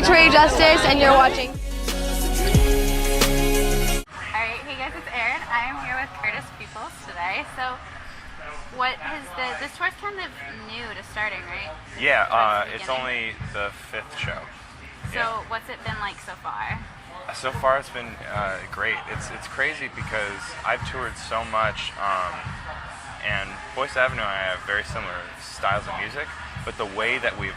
Victoria Justice, and you're watching. Alright, hey guys, it's Erin. I am here with Curtis Peoples today. So, what has this tour's kind of new to starting, right? Yeah, it's only the 5th show. So, what's it been like so far? So far, it's been great. It's crazy because I've toured so much, and Boyce Avenue and I have very similar styles of music, but the way that we've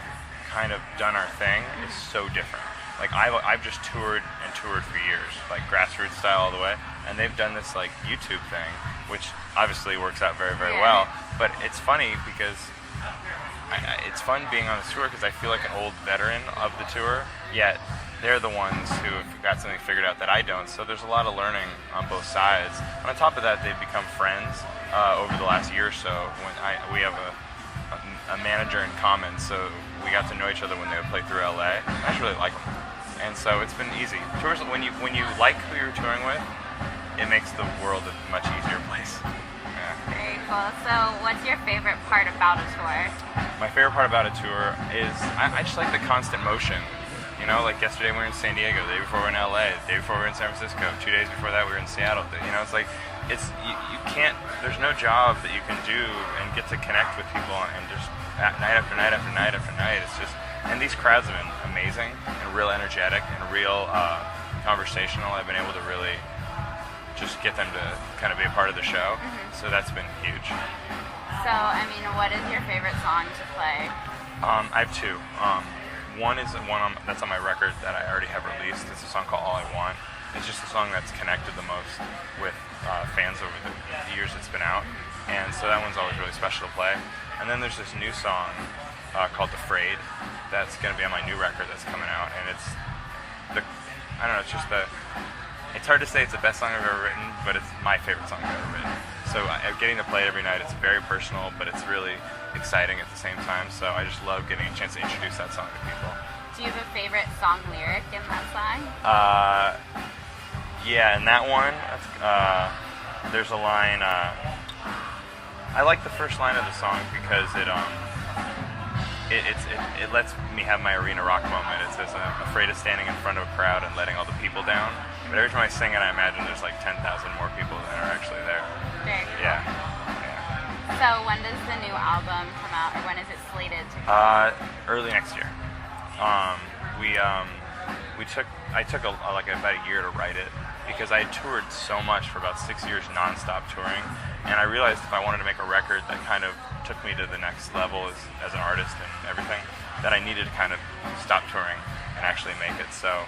kind of done our thing is so different. Like I've just toured and toured for years, like grassroots style all the way, and they've done this like YouTube thing, which obviously works out very, very well. But it's funny because it's fun being on the tour because I feel like an old veteran of the tour, yet they're the ones who have got something figured out that I don't. So there's a lot of learning on both sides. And on top of that, they've become friends over the last year or so. We have a manager in common, so we got to know each other when they would play through LA. I just really like them, and so it's been easy. Tours, when you like who you're touring with, it makes the world a much easier place. Yeah. Very cool. So, what's your favorite part about a tour? My favorite part about a tour is I just like the constant motion. You know, like yesterday we were in San Diego, the day before we were in LA, the day before we were in San Francisco, 2 days before that we were in Seattle. You know, it's like you can't. There's no job that you can do and get to connect with people and just night after night after night after night. It's just, and these crowds have been amazing and real energetic and real conversational. I've been able to really just get them to kind of be a part of the show. So that's been huge. So, I mean, what is your favorite song to play? I have two. One is one that's on my record that I already have released. It's a song called All I Want. It's just a song that's connected the most with fans over the years it's been out. And so that one's always really special to play. And then there's this new song called Afraid that's going to be on my new record that's coming out. And it's it's hard to say it's the best song I've ever written, but it's my favorite song I've ever written. So getting to play it every night, it's very personal, but it's really exciting at the same time. So I just love getting a chance to introduce that song to people. Do you have a favorite song lyric in that song? Yeah, in that one, there's a line. I like the first line of the song because it lets me have my arena rock moment. It says, "I'm afraid of standing in front of a crowd and letting all the people down." But every time I sing it, I imagine there's like 10,000 more people than are actually there. Very cool. Yeah. So when does the new album come out, or when is it slated to come out? Early next year. I took about a year to write it because I had toured so much for about 6 years nonstop touring, and I realized if I wanted to make a record that kind of took me to the next level as an artist and everything, that I needed to kind of stop touring and actually make it. So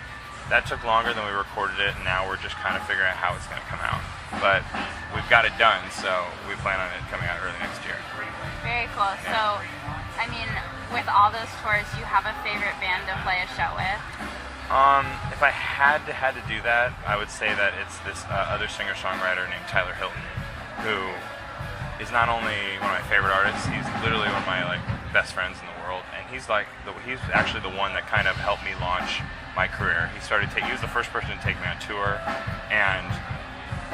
that took longer than we recorded it, and now we're just kind of figuring out how it's going to come out. But we've got it done, so we plan on it coming out early next year. Very cool. Yeah. So, I mean, with all those tours, do you have a favorite band to play a show with? If I had to do that, I would say that it's this other singer-songwriter named Tyler Hilton, who is not only one of my favorite artists, he's literally one of my best friends in the world, and he's actually the one that kind of helped me launch my career. He was the first person to take me on tour, and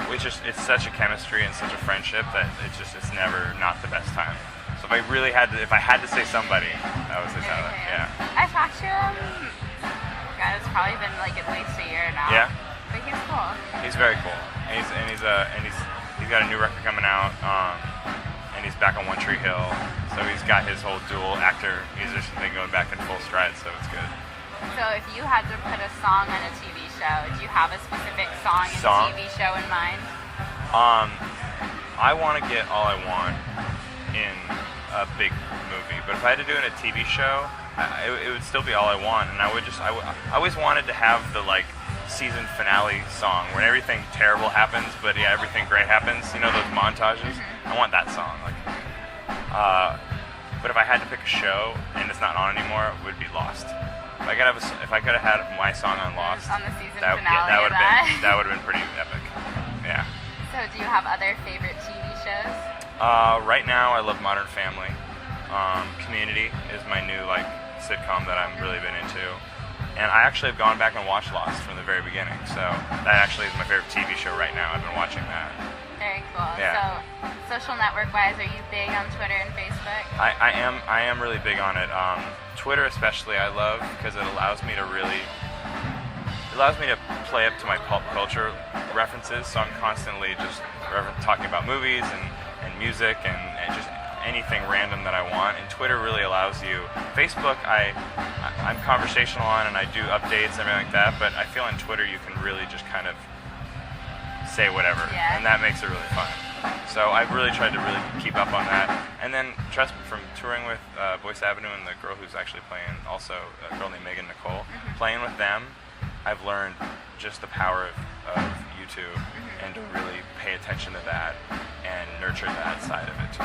it's such a chemistry and such a friendship that it's never not the best time. So if I had to say somebody, I would say Tyler. Yeah. I talked to him. God, it's probably been like at least a year now. Yeah. But he's cool. He's very cool, and he's got a new record coming out, and he's back on One Tree Hill. So he's got his whole dual actor musician thing going back in full stride. So it's good. So if you had to put a song on a TV show, do you have a specific song and TV show in mind? I want to get All I Want in a big movie, but if I had to do it in a TV show, it would still be All I Want, and I always wanted to have the season finale song when everything terrible happens, but everything great happens. You know, those montages. I want that song. But if I had to pick a show and it's not on anymore, it would be Lost. If I could have had my song on Lost, on the season that would have been pretty epic. Yeah. So do you have other favorite TV shows? Right now, I love Modern Family. Community is my new sitcom that I've really been into, and I actually have gone back and watched Lost from the very beginning. So that actually is my favorite TV show right now. I've been watching that. Very cool. Yeah. So social network wise, are you big on Twitter and Facebook? I am really big on it. Twitter especially I love because it allows me to play up to my pulp culture references. So I'm constantly just talking about movies and music and just anything random that I want. And Twitter really allows you. Facebook, I'm conversational on, and I do updates and everything like that. But I feel on Twitter you can really just kind of say whatever, and that makes it really fun. So I've really tried to really keep up on that. And then trust me, from touring with Boyce Avenue and the girl who's actually playing, also a girl named Megan Nicole, playing with them, I've learned just the power of YouTube and to really pay attention to that and nurture that side of it too.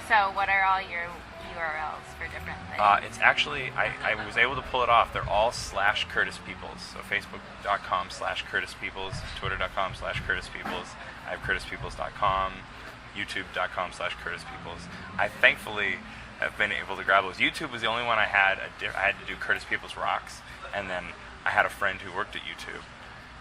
So what are all your URLs for different things? It's actually, I was able to pull it off. They're all /CurtisPeoples. So Facebook.com/CurtisPeoples, Twitter.com/CurtisPeoples. I have CurtisPeoples.com, YouTube.com/CurtisPeoples. I thankfully have been able to grab those. YouTube was the only one I had. I had to do Curtis Peoples Rocks, and then I had a friend who worked at YouTube,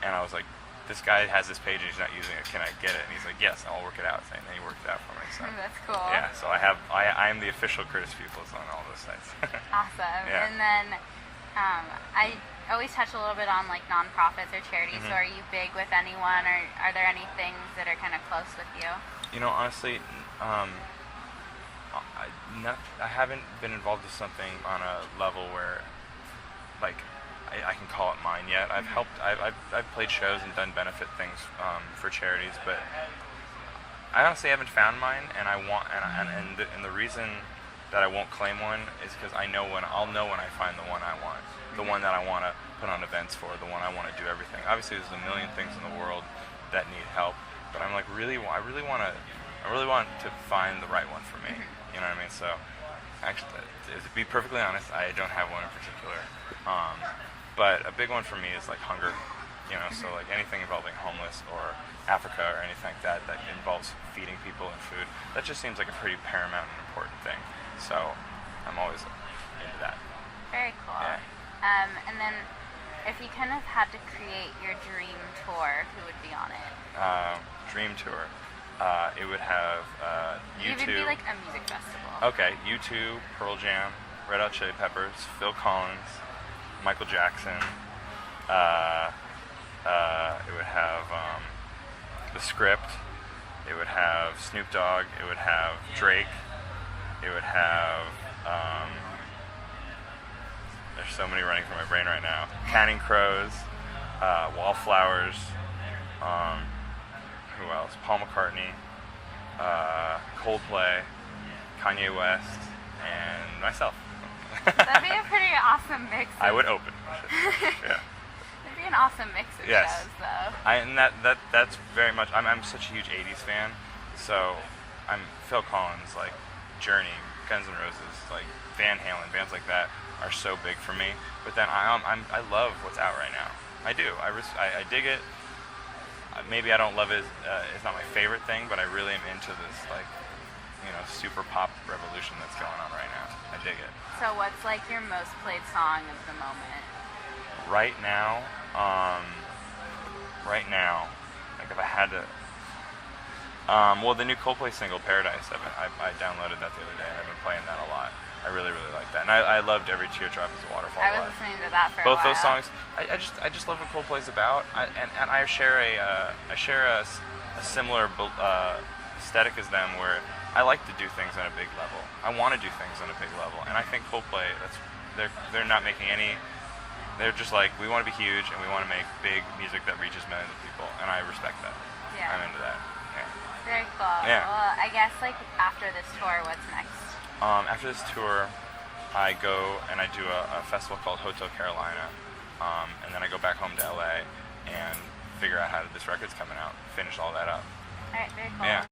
and I was like, this guy has this page and he's not using it. Can I get it? And he's like, yes, I'll work it out. And then he worked it out for me. So that's cool. Yeah. So I am the official Curtis Peoples on all those sites. Awesome. Yeah. And then I always touch a little bit on like nonprofits or charities. So are you big with anyone, or are there any things that are kind of close with you? You know, honestly, I haven't been involved with something on a level where, like, I can call it mine yet. I've played shows and done benefit things for charities, but I honestly haven't found mine, and I want, and the reason that I won't claim one is because I'll know when I find the one I want, the one that I want to put on events for, the one I want to do everything. Obviously, there's a million things in the world that need help, but I'm like I really want to find the right one for me. You know what I mean? So, actually, to be perfectly honest, I don't have one in particular. But a big one for me is like hunger, you know, so like anything involving homeless or Africa or anything like that involves feeding people and food. That just seems like a pretty paramount and important thing. So I'm always into that. Very cool. Yeah. And then if you kind of had to create your dream tour, who would be on it? Dream tour. It would have U2. It would be like a music festival. Okay, U2, Pearl Jam, Red Hot Chili Peppers, Phil Collins, Michael Jackson. It would have The Script. It would have Snoop Dogg. It would have Drake. It would have there's so many running through my brain right now. Counting Crows, Wallflowers. Who else? Paul McCartney, Coldplay, Kanye West, and myself. That'd be a pretty awesome mix. I would open. Yeah. It'd be an awesome mix of shows, though. And that's very much. I'm such a huge '80s fan, so I'm Phil Collins, like Journey, Guns N' Roses, like Van Halen, bands like that are so big for me. But then I love what's out right now. I do. I dig it. Maybe I don't love it. It's not my favorite thing, but I really am into this, like, you know, super pop revolution that's going on right now. I dig it. So what's like your most played song of the moment? Right now, like if I had to, well, the new Coldplay single, Paradise, I downloaded that the other day, and I've been playing that a lot. I really, really like that, and I loved Every Teardrop Is a Waterfall. I was listening to that for both a while. those songs. I just love what Coldplay's about, and I share a similar aesthetic as them, where I like to do things on a big level. I want to do things on a big level, and I think Coldplay, they're not making any. They're just like, we want to be huge and we want to make big music that reaches millions of people, and I respect that. Yeah. I'm into that. Yeah. Very cool. Yeah. Well, I guess like after this tour, what's next? After this tour, I go and I do a festival called Hotel Carolina, and then I go back home to LA and figure out how this record's coming out, finish all that up. All right, very cool. Yeah.